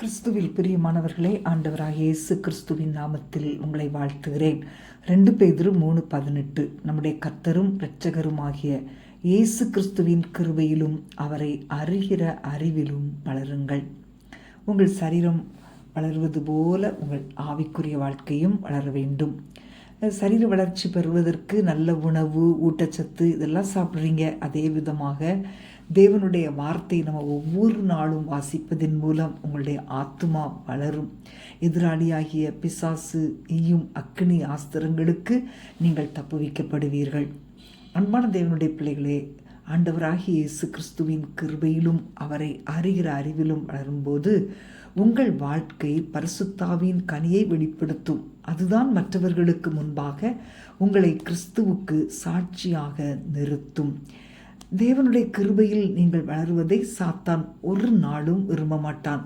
கிறிஸ்துவில் பிரியமானவர்களே, ஆண்டவராகிய இயேசு கிறிஸ்துவின் நாமத்தில் உங்களை வாழ்த்துகிறேன். 2 பேதுரு 3:18 நம்முடைய கர்த்தரும் இரட்சகருமாகிய இயேசு கிறிஸ்துவின் கிருபையிலும் அவரை அறிகிற அறிவிலும் வளருங்கள். உங்கள் சரீரம் வளருவது போல உங்கள் ஆவிக்குரிய வாழ்க்கையும் வளர வேண்டும். சரீர வளர்ச்சி பெறுவதற்கு நல்ல உணவு, ஊட்டச்சத்து இதெல்லாம் சாப்பிட்றீங்க. அதே விதமாக தேவனுடைய வார்த்தை நம்ம ஒவ்வொரு நாளும் வாசிப்பதன் மூலம் உங்களுடைய ஆத்துமா வளரும். எதிராளியாகிய பிசாசு, ஈயும் அக்கினி ஆஸ்திரங்களுக்கு நீங்கள் தப்புவிக்கப்படுவீர்கள். அன்பான தேவனுடைய பிள்ளைகளே, ஆண்டவராகிய இயேசு கிறிஸ்துவின் கிருபையிலும் அவரை அறிகிற அறிவிலும் வளரும்போது உங்கள் வாழ்க்கை பரிசுத்தாவின் கனியை வெளிப்படுத்தும். அதுதான் மற்றவர்களுக்கு முன்பாக உங்களை கிறிஸ்துவுக்கு சாட்சியாக நிறுத்தும். தேவனுடைய கிருபையில் நீங்கள் வளருவதை சாத்தான் ஒரு நாளும் விரும்ப மாட்டான்.